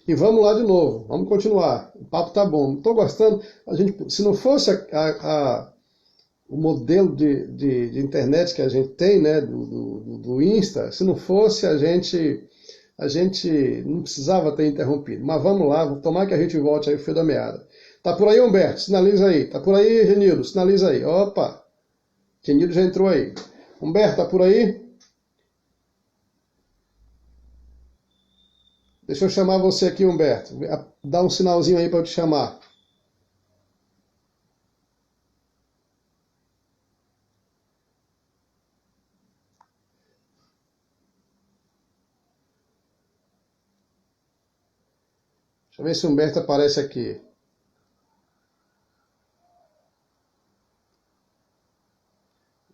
E vamos lá de novo, vamos continuar. O papo tá bom. Estou gostando. A gente, se não fosse o modelo de internet que a gente tem, né, do Insta, se não fosse a gente não precisava ter interrompido. Mas vamos lá, tomar que a gente volte aí o fio da meada. Tá por aí, Humberto? Sinaliza aí. Tá por aí, Genildo? Sinaliza aí. Opa! Genildo já entrou aí. Humberto, tá por aí? Deixa eu chamar você aqui, Humberto. Dá um sinalzinho aí para eu te chamar. Deixa eu ver se o Humberto aparece aqui.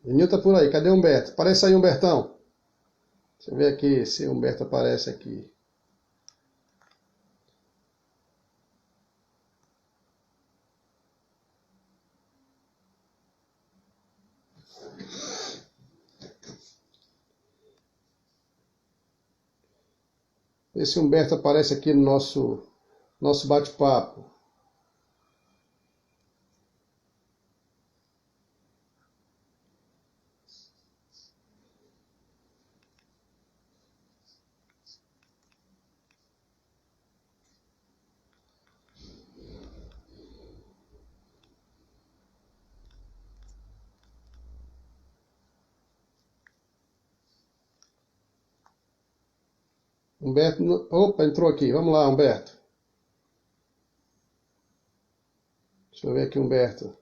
Genil tá por aí. Cadê o Humberto? Aparece aí, Humbertão. Deixa eu ver aqui se o Humberto aparece aqui. Vê se o Humberto aparece aqui no nosso bate-papo. Humberto, opa, entrou aqui. Vamos lá, Humberto. Deixa eu ver aqui, Humberto.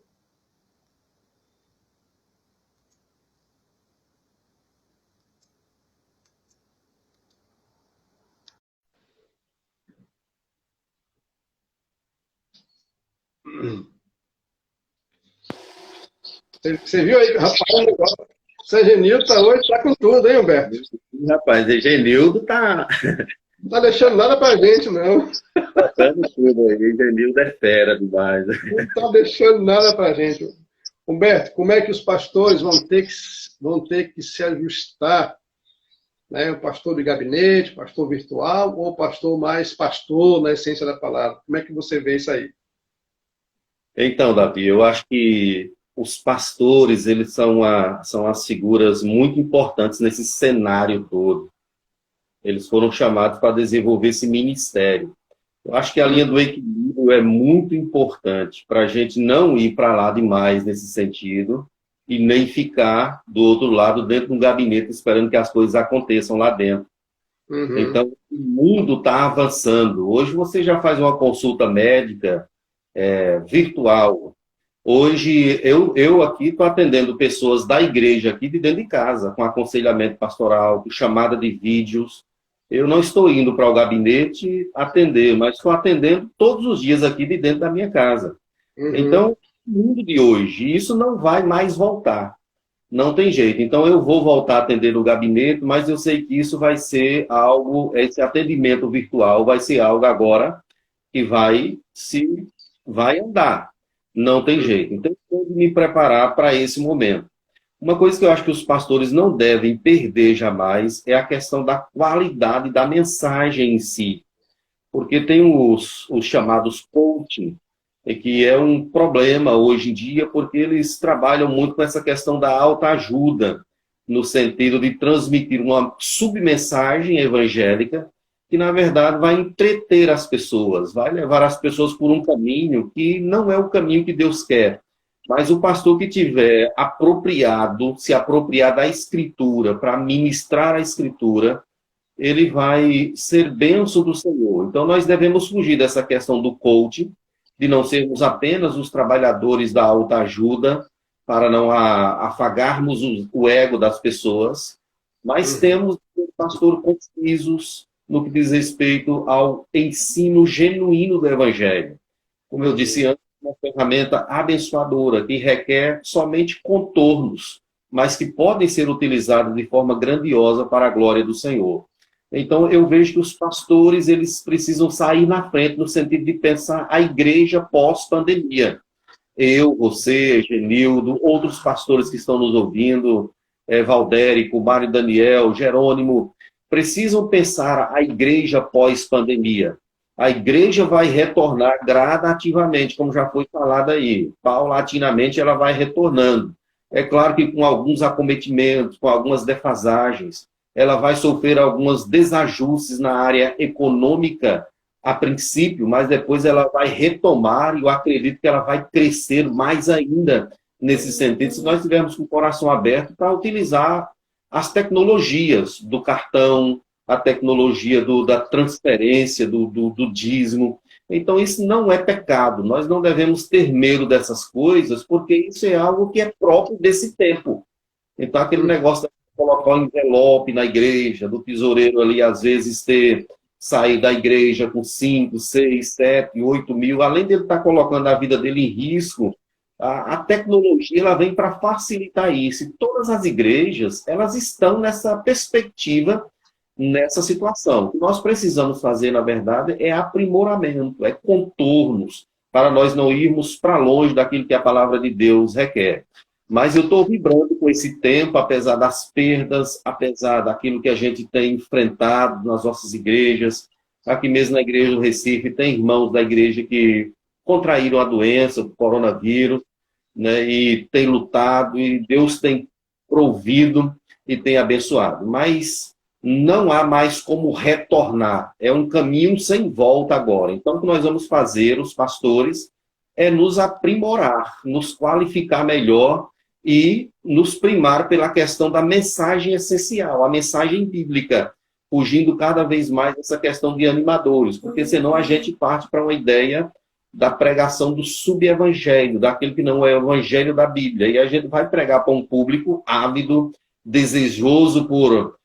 Você viu aí, rapaz, o negócio. Você Genil tá hoje, tá com tudo, hein, Humberto? Rapaz, Egenildo tá Não tá deixando nada pra gente, não. dando tudo aí. Egenildo é fera demais. Não tá deixando nada pra gente. Humberto, como é que os pastores vão ter que se ajustar, né? O pastor de gabinete, pastor virtual ou pastor mais pastor na essência da palavra? Como é que você vê isso aí? Então, Davi, eu acho que os pastores, eles são as figuras muito importantes nesse cenário todo. Eles foram chamados para desenvolver esse ministério. Eu acho que a linha do equilíbrio é muito importante para a gente não ir para lá demais nesse sentido e nem ficar do outro lado dentro de um gabinete esperando que as coisas aconteçam lá dentro. Uhum. Então, o mundo está avançando. Hoje você já faz uma consulta médica virtual. Hoje eu aqui estou atendendo pessoas da igreja aqui de dentro de casa, com aconselhamento pastoral, com chamada de vídeos. Eu não estou indo para o gabinete atender, mas estou atendendo todos os dias aqui de dentro da minha casa. Uhum. Então, o mundo de hoje, isso não vai mais voltar. Não tem jeito. Então, eu vou voltar a atender no gabinete, mas eu sei que isso vai ser algo, esse atendimento virtual vai ser algo agora que vai andar. Não tem jeito. Então, eu tenho que me preparar para esse momento. Uma coisa que eu acho que os pastores não devem perder jamais é a questão da qualidade da mensagem em si. Porque tem os chamados coaching, que é um problema hoje em dia, porque eles trabalham muito com essa questão da autoajuda, no sentido de transmitir uma submensagem evangélica que, na verdade, vai entreter as pessoas, vai levar as pessoas por um caminho que não é o caminho que Deus quer. Mas o pastor que tiver apropriado, se apropriar da Escritura, para ministrar a Escritura, ele vai ser bênção do Senhor. Então, nós devemos fugir dessa questão do coaching, de não sermos apenas os trabalhadores da autoajuda, para não afagarmos o ego das pessoas, mas Uhum. temos um pastor concisos no que diz respeito ao ensino genuíno do Evangelho. Como eu disse Uhum. antes, uma ferramenta abençoadora, que requer somente contornos, mas que podem ser utilizados de forma grandiosa para a glória do Senhor. Então, eu vejo que os pastores, eles precisam sair na frente no sentido de pensar a igreja pós-pandemia. Eu, você, Genildo, outros pastores que estão nos ouvindo, Valdérico, Mário Daniel, Jerônimo, precisam pensar a igreja pós-pandemia. A igreja vai retornar gradativamente, como já foi falado aí. Paulatinamente ela vai retornando. É claro que com alguns acometimentos, com algumas defasagens, ela vai sofrer alguns desajustes na área econômica a princípio, mas depois ela vai retomar e eu acredito que ela vai crescer mais ainda nesse sentido, se nós tivermos com o coração aberto para utilizar as tecnologias do cartão, a tecnologia da transferência, do dízimo. Então, isso não é pecado. Nós não devemos ter medo dessas coisas, porque isso é algo que é próprio desse tempo. Então, aquele negócio de colocar um envelope na igreja, do tesoureiro ali, às vezes, sair da igreja com 5, 6, 7, 8 mil, além dele estar colocando a vida dele em risco, a tecnologia ela vem para facilitar isso. E todas as igrejas, elas estão nessa perspectiva, nessa situação. O que nós precisamos fazer, na verdade, é aprimoramento, é contornos, para nós não irmos para longe daquilo que a palavra de Deus requer. Mas eu estou vibrando com esse tempo, apesar das perdas, apesar daquilo que a gente tem enfrentado nas nossas igrejas. Aqui mesmo na igreja do Recife, tem irmãos da igreja que contraíram a doença, o coronavírus, né, e tem lutado, e Deus tem provido e tem abençoado. Mas não há mais como retornar. É um caminho sem volta agora. Então, o que nós vamos fazer, os pastores, é nos aprimorar, nos qualificar melhor e nos primar pela questão da mensagem essencial, a mensagem bíblica, fugindo cada vez mais dessa questão de animadores, porque senão a gente parte para uma ideia da pregação do subevangelho, daquele que não é o evangelho da Bíblia, e a gente vai pregar para um público ávido, desejoso por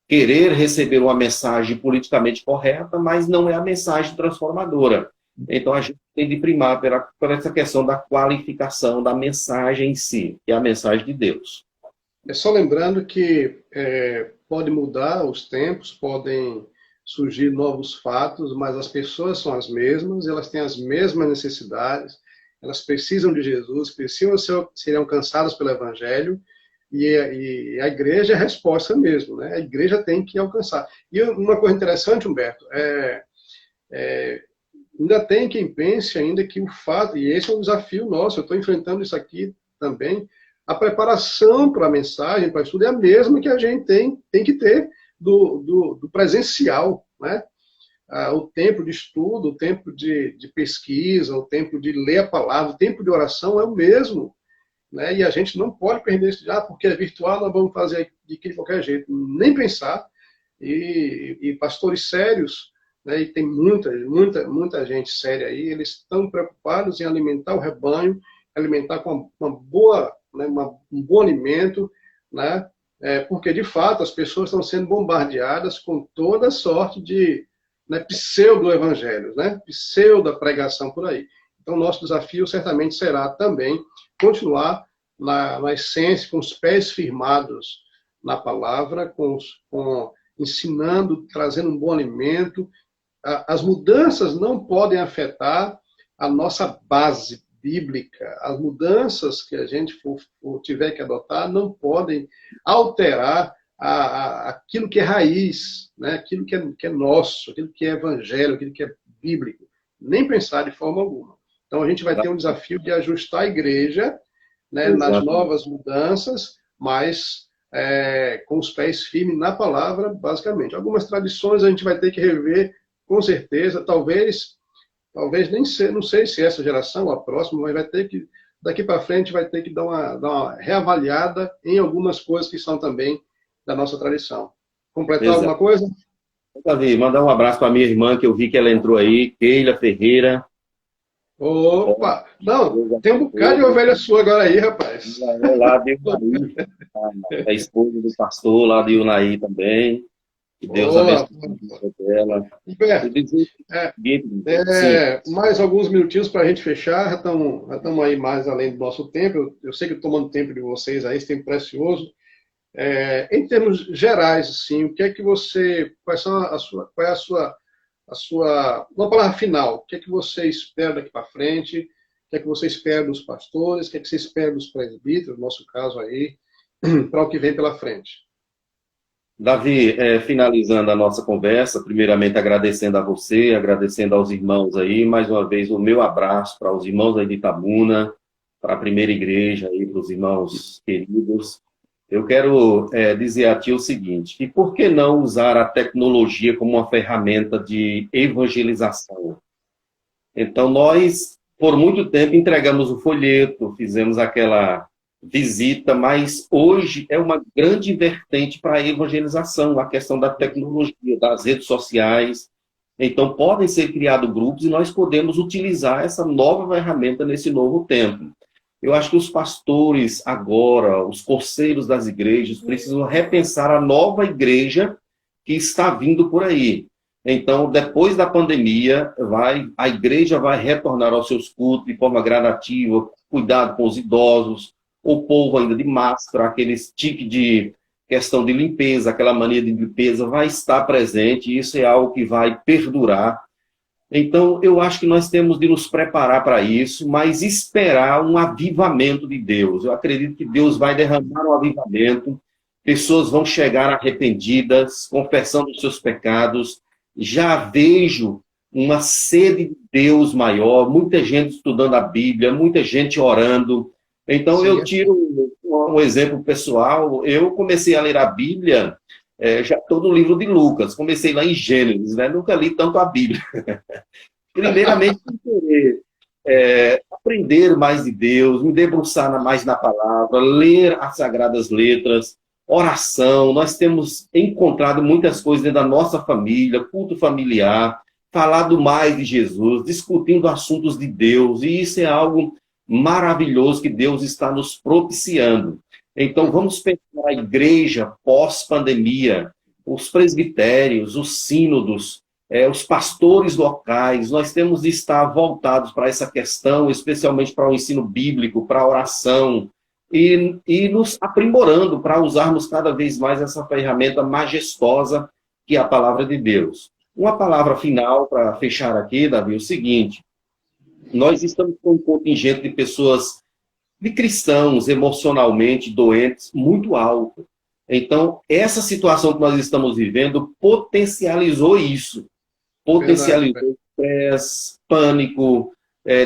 querer receber uma mensagem politicamente correta, mas não é a mensagem transformadora. Então, a gente tem de primar por essa questão da qualificação da mensagem em si, que é a mensagem de Deus. É só lembrando que pode mudar os tempos, podem surgir novos fatos, mas as pessoas são as mesmas, elas têm as mesmas necessidades, elas precisam de Jesus, precisam ser alcançadas pelo Evangelho, e a igreja é a resposta mesmo, né? A igreja tem que alcançar. E uma coisa interessante, Humberto, ainda tem quem pense ainda que o fato, e esse é um desafio nosso, eu estou enfrentando isso aqui também, a preparação para a mensagem, para o estudo, é a mesma que a gente tem que ter do presencial, né? O tempo de estudo, o tempo de pesquisa, o tempo de ler a palavra, o tempo de oração é o mesmo, né? E a gente não pode perder isso, porque é virtual, nós vamos fazer de qualquer jeito, nem pensar, e pastores sérios, né, e tem muita gente séria aí, eles estão preocupados em alimentar o rebanho, alimentar com uma boa, né, um bom alimento, né, porque, de fato, as pessoas estão sendo bombardeadas com toda sorte de, né, pseudo-evangelhos, né, pseudo-pregação por aí. Então, nosso desafio certamente será também continuar na essência, com os pés firmados na palavra, ensinando, trazendo um bom alimento. As mudanças não podem afetar a nossa base bíblica. As mudanças que a gente tiver que adotar não podem alterar aquilo que é raiz, né? Aquilo que é nosso, aquilo que é evangelho, aquilo que é bíblico. Nem pensar de forma alguma. Então a gente vai ter um desafio de ajustar a igreja, né, nas novas mudanças, mas com os pés firmes na palavra, basicamente. Algumas tradições a gente vai ter que rever, com certeza, talvez nem sei, não sei se essa geração ou a próxima, mas vai ter que, daqui para frente, vai ter que dar uma reavaliada em algumas coisas que são também da nossa tradição. Completar alguma coisa? Davi, mandar um abraço para minha irmã, que eu vi que ela entrou aí, Keila Ferreira. Opa! Não, tem um bocado de ovelha sua agora aí, rapaz. Lá de Unaí, a esposa do pastor lá de Unaí também. Que Deus abençoe ela. Mais alguns minutinhos para a gente fechar. Já estamos aí mais além do nosso tempo. Eu sei que estou tomando tempo de vocês aí, esse tempo precioso. Em termos gerais, assim, o que é que você. Qual é a sua. Uma palavra final. O que é que você espera daqui para frente? O que é que você espera dos pastores? O que é que você espera dos presbíteros, no nosso caso aí, para o que vem pela frente? Davi, finalizando a nossa conversa, primeiramente agradecendo a você, agradecendo aos irmãos aí, mais uma vez o meu abraço para os irmãos aí de Itabuna, para a primeira igreja aí, para os irmãos queridos. Eu quero dizer a ti o seguinte, que por que não usar a tecnologia como uma ferramenta de evangelização? Então, nós, por muito tempo, entregamos o folheto, fizemos aquela visita, mas hoje é uma grande vertente para a evangelização, a questão da tecnologia, das redes sociais. Então, podem ser criados grupos e nós podemos utilizar essa nova ferramenta nesse novo tempo. Eu acho que os pastores agora, os conselhos das igrejas, precisam repensar a nova igreja que está vindo por aí. Então, depois da pandemia, a igreja vai retornar aos seus cultos de forma gradativa, cuidado com os idosos, o povo ainda de máscara, aquele tique de questão de limpeza, aquela mania de limpeza vai estar presente, e isso é algo que vai perdurar. Então, eu acho que nós temos de nos preparar para isso, mas esperar um avivamento de Deus. Eu acredito que Deus vai derramar um avivamento, pessoas vão chegar arrependidas, confessando os seus pecados. Já vejo uma sede de Deus maior, muita gente estudando a Bíblia, muita gente orando. Então, Sim. eu tiro um exemplo pessoal. Eu comecei a ler a Bíblia, já estou no livro de Lucas, comecei lá em Gênesis, né? Nunca li tanto a Bíblia. Primeiramente, querer aprender mais de Deus, me debruçar mais na palavra, ler as Sagradas Letras, oração. Nós temos encontrado muitas coisas dentro da nossa família, culto familiar, falado mais de Jesus, discutindo assuntos de Deus, e isso é algo maravilhoso que Deus está nos propiciando. Então, vamos pensar a igreja pós-pandemia, os presbitérios, os sínodos, os pastores locais, nós temos de estar voltados para essa questão, especialmente para o ensino bíblico, para a oração, e nos aprimorando para usarmos cada vez mais essa ferramenta majestosa que é a palavra de Deus. Uma palavra final para fechar aqui, Davi, é o seguinte: nós estamos com um contingente de pessoas, de cristãos emocionalmente doentes, muito alto. Então, essa situação que nós estamos vivendo potencializou isso. Potencializou estresse, pânico,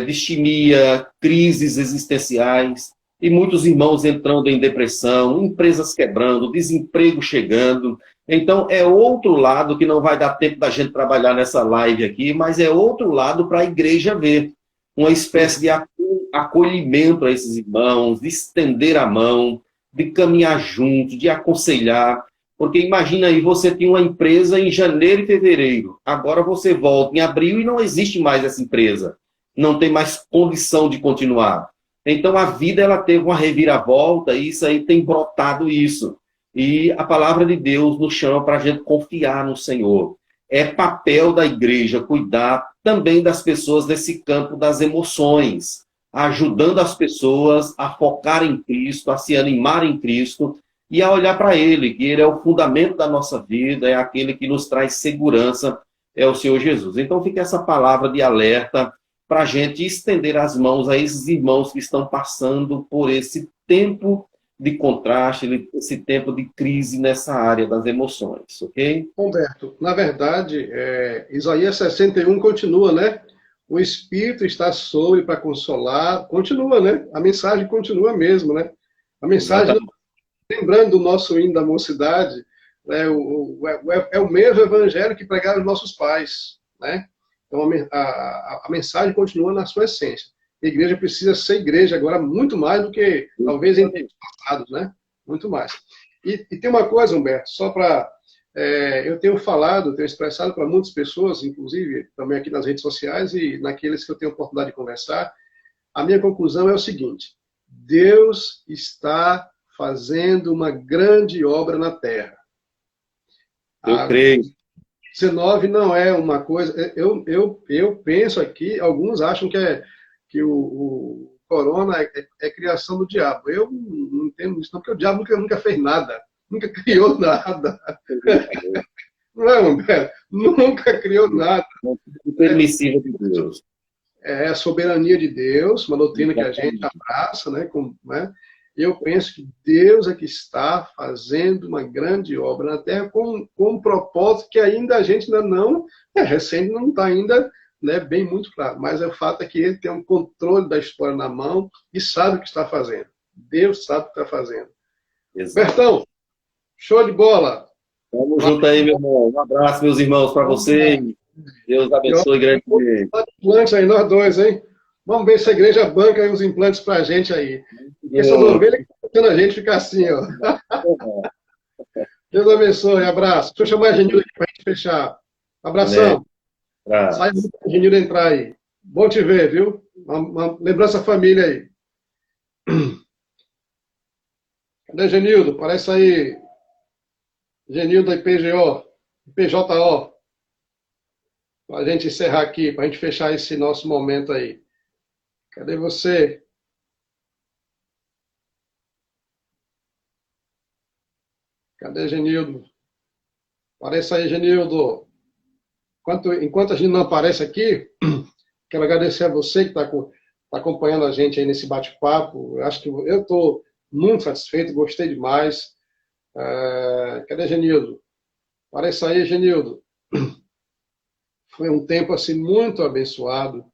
distimia, crises existenciais, e muitos irmãos entrando em depressão, empresas quebrando, desemprego chegando. Então, é outro lado que não vai dar tempo da gente trabalhar nessa live aqui, mas é outro lado para a igreja ver. Uma espécie de acolhimento a esses irmãos, de estender a mão, de caminhar junto, de aconselhar. Porque imagina aí, você tinha uma empresa em janeiro e fevereiro, agora você volta em abril e não existe mais essa empresa. Não tem mais condição de continuar. Então a vida ela teve uma reviravolta e isso aí tem brotado isso. E a palavra de Deus nos chama para a gente confiar no Senhor. É papel da igreja cuidar também das pessoas nesse campo das emoções, ajudando as pessoas a focar em Cristo, a se animar em Cristo e a olhar para Ele, que Ele é o fundamento da nossa vida, é aquele que nos traz segurança, é o Senhor Jesus. Então fica essa palavra de alerta para a gente estender as mãos a esses irmãos que estão passando por esse tempo de contraste, esse tempo de crise nessa área das emoções, ok? Humberto, na verdade, Isaías 61 continua, né? O Espírito está sobre para consolar, continua, né? A mensagem continua mesmo, né? A mensagem, lembrando do nosso hino da mocidade, é o mesmo evangelho que pregaram os nossos pais, né? Então, a mensagem continua na sua essência. A igreja precisa ser igreja agora muito mais do que, talvez, em tempos passados, né? Muito mais. E tem uma coisa, Humberto, só para... eu tenho falado, tenho expressado para muitas pessoas, inclusive também aqui nas redes sociais e naqueles que eu tenho oportunidade de conversar, a minha conclusão é o seguinte: Deus está fazendo uma grande obra na Terra. Eu creio. 19 não é uma coisa... Eu penso aqui, alguns acham que o corona é criação do diabo. Eu não entendo isso, não, porque o diabo nunca fez nada. Nunca criou nada. Não é, Humberto? Nunca criou nada. Permissivo de Deus. É a soberania de Deus, uma doutrina que a gente abraça, né? eu penso que Deus é que está fazendo uma grande obra na Terra com um propósito que ainda a gente ainda não, recente, não está ainda, né, bem muito claro. Mas o fato é que ele tem um controle da história na mão e sabe o que está fazendo. Deus sabe o que está fazendo. Exato. Bertão, show de bola. Tamo junto aí, meu irmão. Um abraço, meus irmãos, para vocês. Deus abençoe grandemente. Implantes aí, nós dois, hein? Vamos ver se a igreja banca aí os implantes pra gente aí. Essas ovelhas que estão fazendo a gente ficar assim, ó. Deus abençoe, abraço. Deixa eu chamar a Genilda aqui pra gente fechar. Abração. Sai muito pra Genilda entrar aí. Bom te ver, viu? Uma lembrança família aí. Cadê Genildo? Parece aí. Genildo da IPJO. Para a gente encerrar aqui, para a gente fechar esse nosso momento aí. Cadê você? Cadê Genildo? Apareça aí, Genildo. Enquanto a gente não aparece aqui, quero agradecer a você que está acompanhando a gente aí nesse bate-papo. Acho que eu estou muito satisfeito, gostei demais. Cadê Genildo? Apareça aí, Genildo. Foi um tempo assim muito abençoado,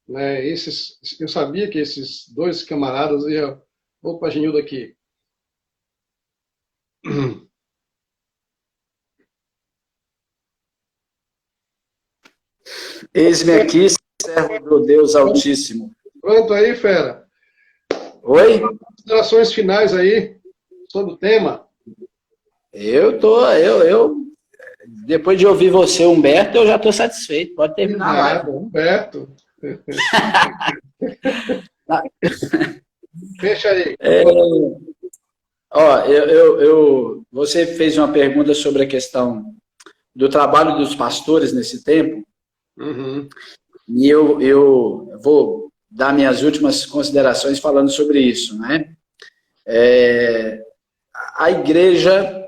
né? Eu sabia que esses dois camaradas iam... Opa, Genildo aqui. Eis-me aqui, servo do Deus Altíssimo. Pronto aí, fera. Oi? Considerações finais aí sobre o tema. Depois de ouvir você, Humberto, eu já estou satisfeito. Pode terminar a live. Humberto. Fecha aí. Você fez uma pergunta sobre a questão do trabalho dos pastores nesse tempo. Uhum. E eu vou dar minhas últimas considerações falando sobre isso, né? A igreja,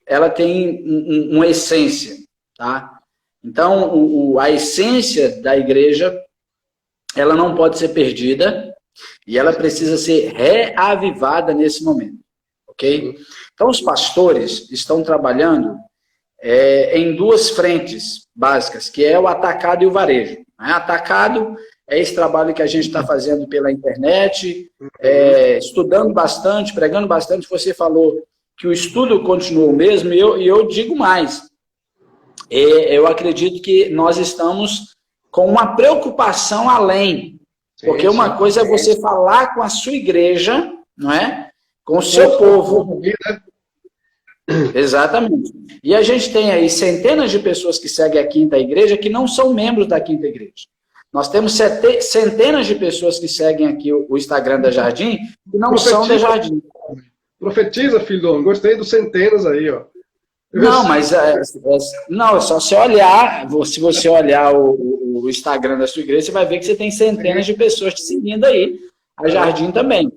ela tem uma essência, tá? Então, a essência da igreja, ela não pode ser perdida e ela precisa ser reavivada nesse momento, ok? Então, os pastores estão trabalhando em duas frentes básicas, que é o atacado e o varejo. Né? Atacado é esse trabalho que a gente está fazendo pela internet, estudando bastante, pregando bastante. Você falou que o estudo continuou mesmo, e eu digo mais. Eu acredito que nós estamos com uma preocupação além, porque uma coisa é você falar com a sua igreja, não é? Com o seu povo. Exatamente. E a gente tem aí centenas de pessoas que seguem a Quinta Igreja que não são membros da Quinta Igreja. Nós temos centenas de pessoas que seguem aqui o Instagram da Jardim que não são da Jardim. Profetiza, filho. Gostei dos centenas aí, ó. Não, mas não, é só você olhar. Se você olhar o Instagram da sua igreja, você vai ver que você tem centenas de pessoas te seguindo aí. A Jardim também.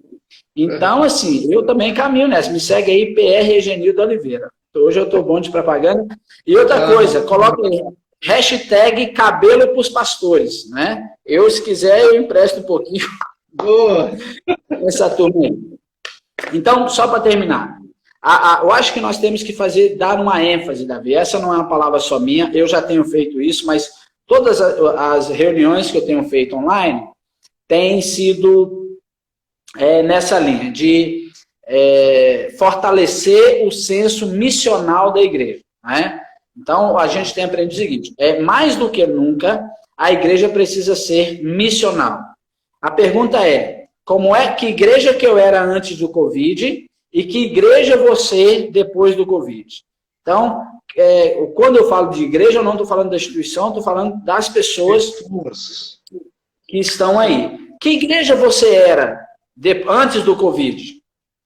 Então, assim, eu também caminho nessa. Me segue aí, PR Egenildo Oliveira. Hoje eu estou bom de propaganda. E outra coisa, coloca aí, hashtag cabelo para os pastores, né? Se quiser, eu empresto um pouquinho. Boa! Essa turma aí. Então, só para terminar. Eu acho que nós temos que dar uma ênfase, Davi. Essa não é uma palavra só minha, eu já tenho feito isso, mas todas as reuniões que eu tenho feito online têm sido nessa linha de fortalecer o senso missional da igreja. Né? Então, a gente tem aprendido o seguinte, mais do que nunca, a igreja precisa ser missional. A pergunta que igreja que eu era antes do Covid e que igreja você depois do Covid? Então, quando eu falo de igreja, eu não estou falando da instituição, estou falando das pessoas que estão aí. Que igreja você era antes do Covid?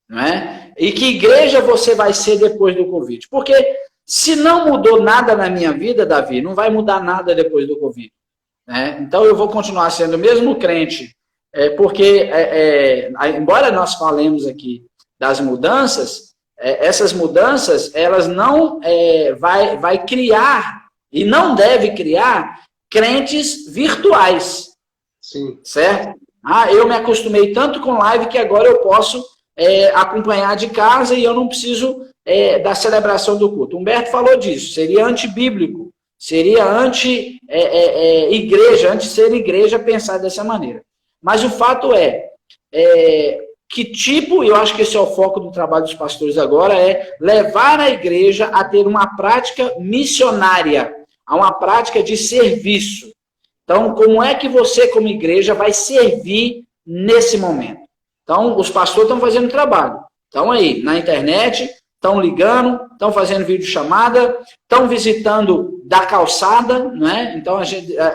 Não é? E que igreja você vai ser depois do Covid? Porque se não mudou nada na minha vida, Davi, não vai mudar nada depois do Covid. Né? Então, eu vou continuar sendo o mesmo crente, porque, embora nós falemos aqui das mudanças, essas mudanças, elas não vai criar, e não deve criar, crentes virtuais. Sim. Certo? Eu me acostumei tanto com live que agora eu posso acompanhar de casa e eu não preciso da celebração do culto. Humberto falou disso, seria antibíblico, seria anti-igreja, anti ser igreja pensar dessa maneira. Mas o fato que tipo, e eu acho que esse é o foco do trabalho dos pastores agora, é levar a igreja a ter uma prática missionária, a uma prática de serviço. Então, como é que você, como igreja, vai servir nesse momento? Então, os pastores estão fazendo trabalho. Estão aí, na internet, estão ligando, estão fazendo videochamada, estão visitando da calçada, né? Então,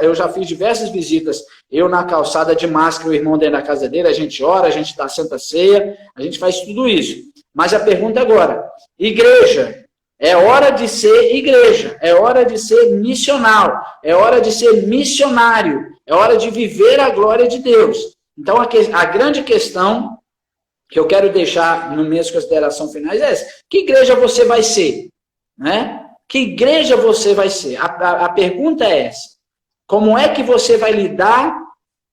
eu já fiz diversas visitas, eu na calçada de máscara, o irmão dentro da casa dele, a gente ora, a gente dá Santa Ceia, a gente faz tudo isso. Mas a pergunta agora, igreja, é hora de ser igreja, é hora de ser missional, é hora de ser missionário, é hora de viver a glória de Deus. Então, a grande questão que eu quero deixar nas minhas considerações finais é essa. Que igreja você vai ser? Né? Que igreja você vai ser? A pergunta é essa. Como é que você vai lidar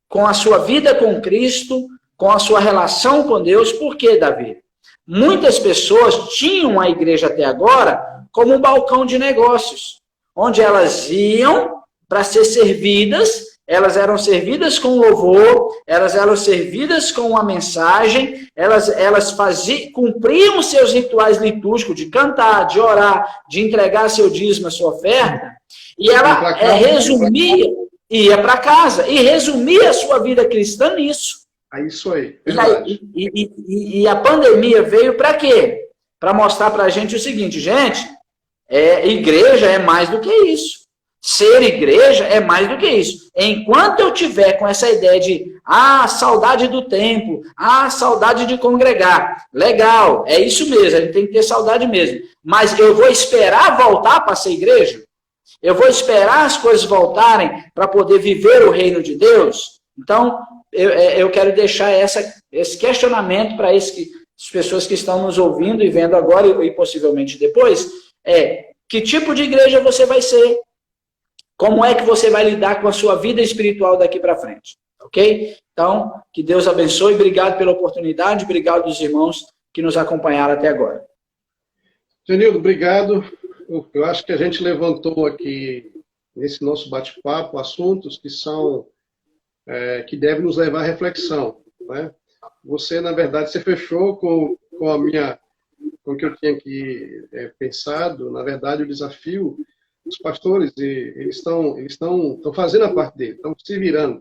com a sua vida com Cristo, com a sua relação com Deus? Por quê, Davi? Muitas pessoas tinham a igreja até agora como um balcão de negócios, onde elas iam para ser servidas, elas eram servidas com louvor, elas eram servidas com uma mensagem, elas cumpriam seus rituais litúrgicos de cantar, de orar, de entregar seu dízimo, a sua oferta, e ela resumia, ia para casa, e resumia a sua vida cristã nisso. É isso aí. E a pandemia veio para quê? Para mostrar para a gente o seguinte, gente, igreja é mais do que isso. Ser igreja é mais do que isso. Enquanto eu tiver com essa ideia de saudade do templo, saudade de congregar, legal, é isso mesmo, a gente tem que ter saudade mesmo. Mas eu vou esperar voltar para ser igreja? Eu vou esperar as coisas voltarem para poder viver o reino de Deus? Então, eu quero deixar esse questionamento para as pessoas que estão nos ouvindo e vendo agora e possivelmente depois, que tipo de igreja você vai ser? Como é que você vai lidar com a sua vida espiritual daqui para frente? Ok? Então, que Deus abençoe. Obrigado pela oportunidade. Obrigado dos irmãos que nos acompanharam até agora. Genildo, obrigado. Eu acho que a gente levantou aqui, nesse nosso bate-papo, assuntos que são que devem nos levar à reflexão. Né? Você, na verdade, você fechou com o que eu tinha aqui pensado. Na verdade, o desafio... Os pastores, eles estão fazendo a parte deles, estão se virando,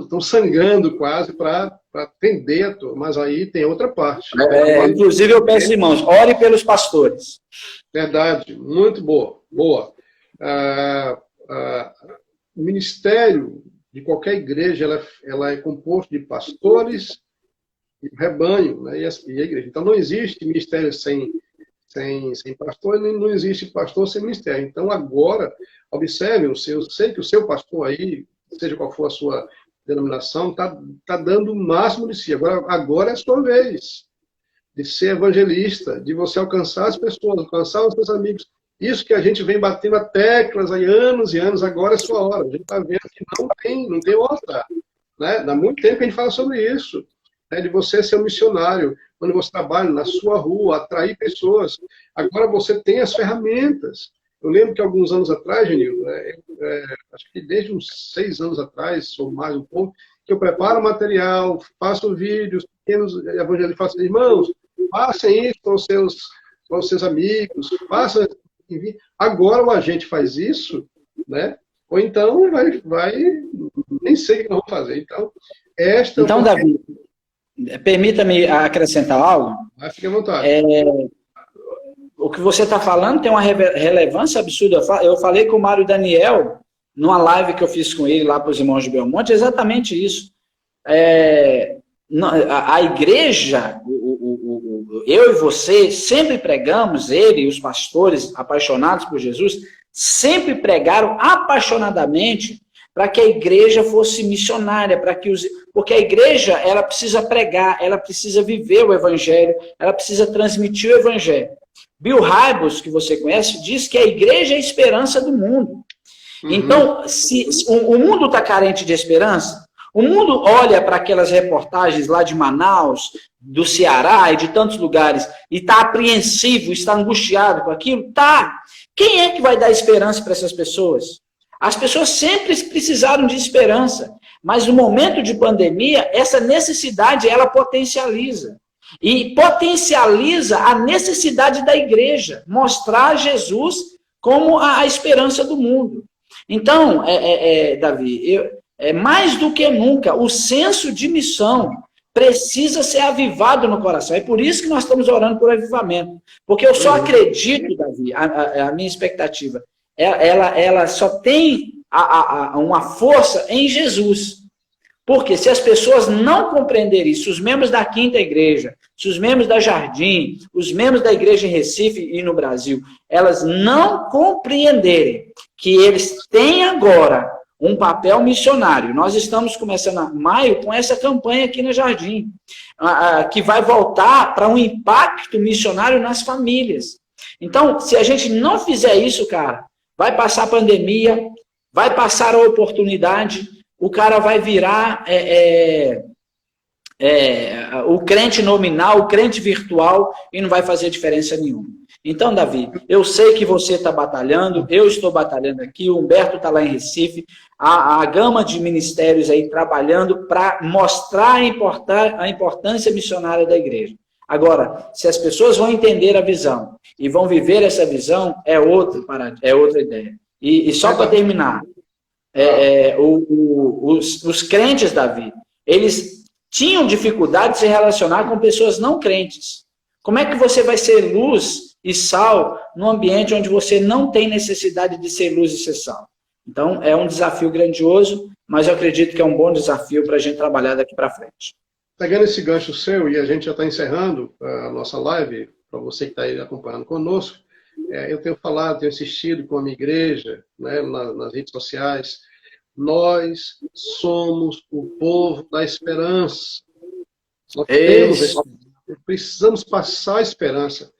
estão sangrando quase para atender a todos. Mas aí tem outra parte. Inclusive, eu peço, irmãos, ore pelos pastores. Verdade, muito boa. O ministério de qualquer igreja, ela é composto de pastores e rebanho, né, e a igreja. Então, não existe ministério sem pastor, não existe pastor sem ministério. Então, agora, observe, eu sei que o seu pastor aí, seja qual for a sua denominação, está dando o máximo de si. Agora é a sua vez de ser evangelista, de você alcançar as pessoas, alcançar os seus amigos. Isso que a gente vem batendo a teclas há anos e anos, agora é sua hora. A gente está vendo que não tem outra. Né? Há muito tempo que a gente fala sobre isso. De você ser um missionário, quando você trabalha na sua rua, atrair pessoas. Agora você tem as ferramentas. Eu lembro que alguns anos atrás, Genildo, acho que desde uns 6 anos atrás, ou mais um pouco, que eu preparo material, faço vídeos, pequenos evangelhos, faço, irmãos, façam isso para os seus amigos, façam. Agora o agente faz isso, né? Ou então vai nem sei o que nós vamos fazer. Então, Davi, permita-me acrescentar algo. Fique à vontade. O que você está falando tem uma relevância absurda. Eu falei com o Mário Daniel, numa live que eu fiz com ele lá para os irmãos de Belmonte, exatamente isso. A igreja, eu e você, sempre pregamos, ele e os pastores apaixonados por Jesus, sempre pregaram apaixonadamente para que a igreja fosse missionária, porque a igreja, ela precisa pregar, ela precisa viver o evangelho, ela precisa transmitir o evangelho. Bill Hybels, que você conhece, diz que a igreja é a esperança do mundo. Então, se o mundo está carente de esperança, O mundo olha para aquelas reportagens lá de Manaus, do Ceará e de tantos lugares e está apreensivo, está angustiado com aquilo? Tá. Quem é que vai dar esperança para essas pessoas? As pessoas sempre precisaram de esperança, mas no momento de pandemia, essa necessidade ela potencializa. E potencializa a necessidade da igreja, mostrar Jesus como a esperança do mundo. Então, Davi, mais do que nunca, o senso de missão precisa ser avivado no coração. É por isso que nós estamos orando por avivamento. Porque eu só acredito, Davi, a minha expectativa, ela só tem uma força em Jesus. Porque se as pessoas não compreenderem isso, os membros da Quinta Igreja, se os membros da Jardim, os membros da igreja em Recife e no Brasil, elas não compreenderem que eles têm agora um papel missionário. Nós estamos começando em maio com essa campanha aqui na Jardim, que vai voltar para um impacto missionário nas famílias. Então, se a gente não fizer isso, cara, vai passar a pandemia, vai passar a oportunidade, o cara vai virar o crente nominal, o crente virtual, e não vai fazer diferença nenhuma. Então, Davi, eu sei que você está batalhando, eu estou batalhando aqui, o Humberto está lá em Recife, a gama de ministérios aí trabalhando para mostrar a importância missionária da igreja. Agora, se as pessoas vão entender a visão e vão viver essa visão, é outra ideia. E só para terminar, os crentes, Davi, eles tinham dificuldade de se relacionar com pessoas não crentes. Como é que você vai ser luz e sal num ambiente onde você não tem necessidade de ser luz e ser sal? Então, é um desafio grandioso, mas eu acredito que é um bom desafio para a gente trabalhar daqui para frente. Pegando esse gancho seu, e a gente já está encerrando a nossa live, para você que está aí acompanhando conosco, eu tenho falado, tenho insistido com a minha igreja, né, nas redes sociais, nós somos o povo da esperança. Nós precisamos passar a esperança.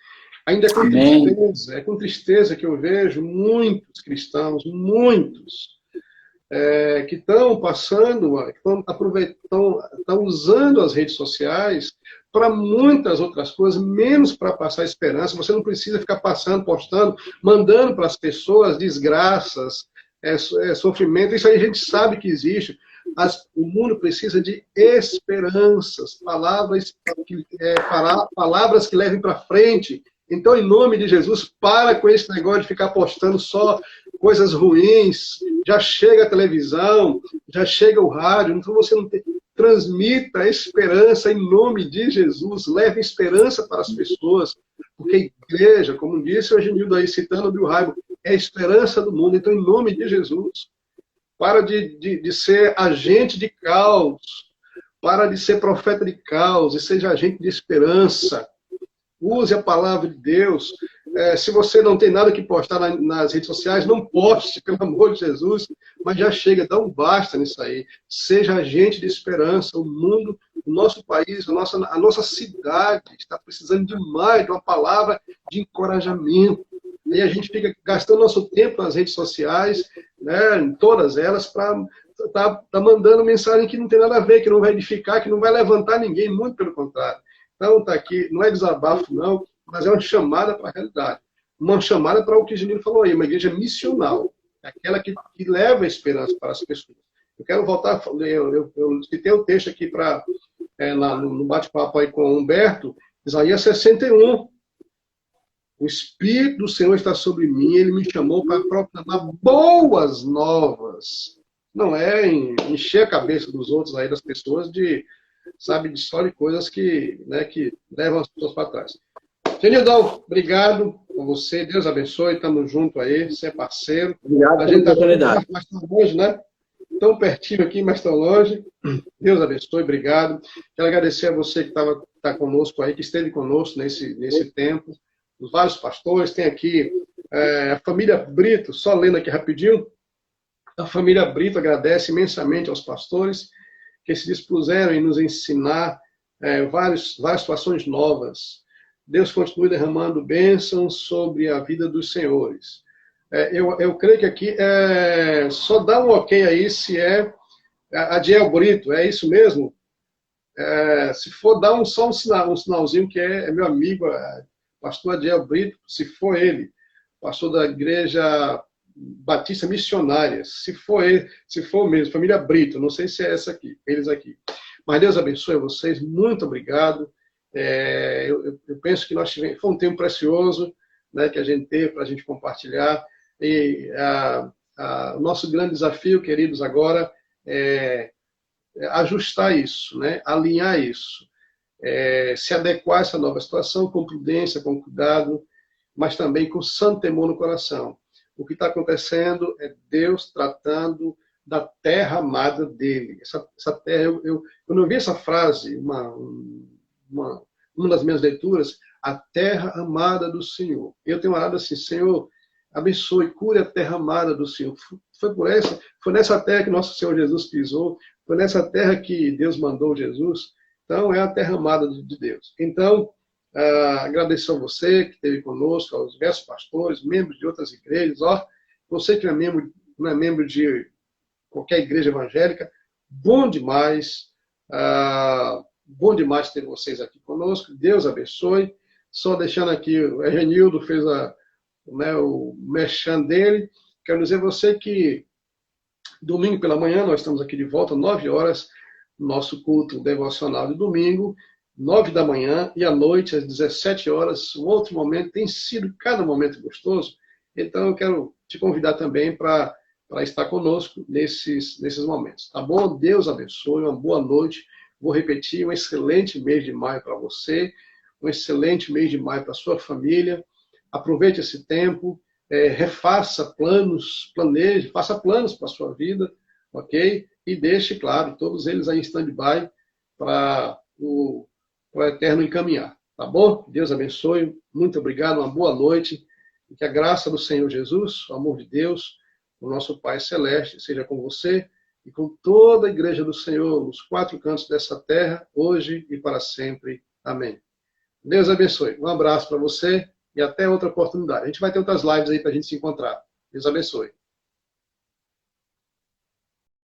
Ainda é com tristeza que eu vejo muitos cristãos, que estão passando, estão usando as redes sociais para muitas outras coisas, menos para passar esperança. Você não precisa ficar passando, postando, mandando para as pessoas desgraças, sofrimento. Isso aí a gente sabe que existe. O mundo precisa de esperanças, palavras que levem para frente. Então, em nome de Jesus, para com esse negócio de ficar postando só coisas ruins. Já chega a televisão, já chega o rádio, então você não tem... Transmita esperança em nome de Jesus, leve esperança para as pessoas, porque a igreja, como disse o Genildo aí, citando o Bill Hybels, é a esperança do mundo. Então, em nome de Jesus, para de ser agente de caos, para de ser profeta de caos, e seja agente de esperança. Use a palavra de Deus. Se você não tem nada que postar nas redes sociais, não poste, pelo amor de Jesus, mas já chega, dá um basta nisso aí. Seja agente de esperança. O mundo, o nosso país, a nossa cidade está precisando demais de uma palavra de encorajamento. E a gente fica gastando nosso tempo nas redes sociais, né, em todas elas, para tá mandando mensagem que não tem nada a ver, que não vai edificar, que não vai levantar ninguém, muito pelo contrário. Então, está aqui, não é desabafo, não, mas é uma chamada para a realidade. Uma chamada para o que o Genildo falou aí, uma igreja missional, aquela que leva a esperança para as pessoas. Eu quero voltar, eu citei o texto aqui no bate-papo aí com o Humberto, Isaías 61. O Espírito do Senhor está sobre mim, ele me chamou para proclamar boas novas. Não é encher a cabeça dos outros aí, das pessoas, sabe, de história de coisas que levam as pessoas para trás. Genildão, obrigado por você, Deus abençoe, estamos juntos aí, você é parceiro. Obrigado a gente pela oportunidade. Mas tão longe, né? Tão pertinho aqui, mas tão longe. Deus abençoe, obrigado. Quero agradecer a você que está conosco aí, que esteve conosco nesse tempo. Os vários pastores, tem aqui a família Brito, só lendo aqui rapidinho. A família Brito agradece imensamente aos pastores que se dispuseram em nos ensinar várias situações novas. Deus continue derramando bênçãos sobre a vida dos senhores. Eu creio que aqui só dá um ok aí se Adiel Brito, é isso mesmo? Se for, dá só um sinalzinho que é meu amigo, pastor Adiel Brito, se for ele, pastor da Igreja Batista Missionária, se for ele, se for mesmo, família Brito, não sei se é essa aqui, eles aqui. Mas Deus abençoe vocês, muito obrigado. Eu penso que foi um tempo precioso, né, que a gente teve para a gente compartilhar. E o nosso grande desafio, queridos, agora é ajustar isso, né, alinhar isso, se adequar a essa nova situação com prudência, com cuidado, mas também com santo temor no coração. O que está acontecendo é Deus tratando da terra amada dele. Essa terra, quando eu vi essa frase, uma das minhas leituras, a terra amada do Senhor. Eu tenho orado assim, Senhor, abençoe, cure a terra amada do Senhor. Foi nessa terra que nosso Senhor Jesus pisou, foi nessa terra que Deus mandou Jesus. Então, é a terra amada de Deus. Então, agradeço a você que esteve conosco, aos diversos pastores, membros de outras igrejas. Você que não é membro de qualquer igreja evangélica, bom demais ter vocês aqui conosco. Deus abençoe. Só deixando aqui, o Egenildo fez o merchan dele. Quero dizer a você que domingo pela manhã nós estamos aqui de volta, 9 horas, nosso culto devocional de domingo, 9 da manhã, e à noite, às 17 horas, um outro momento. Tem sido cada momento gostoso. Então eu quero te convidar também para estar conosco nesses momentos. Tá bom? Deus abençoe, uma boa noite. Vou repetir, um excelente mês de maio para você, um excelente mês de maio para sua família. Aproveite esse tempo, refaça planos, planeje, faça planos para a sua vida, ok? E deixe, claro, todos eles aí em stand-by para o eterno encaminhar. Tá bom? Deus abençoe, muito obrigado, uma boa noite. E que a graça do Senhor Jesus, o amor de Deus, o nosso Pai Celeste, seja com você e com toda a igreja do Senhor, nos 4 cantos dessa terra, hoje e para sempre. Amém. Deus abençoe. Um abraço para você e até outra oportunidade. A gente vai ter outras lives aí para a gente se encontrar. Deus abençoe.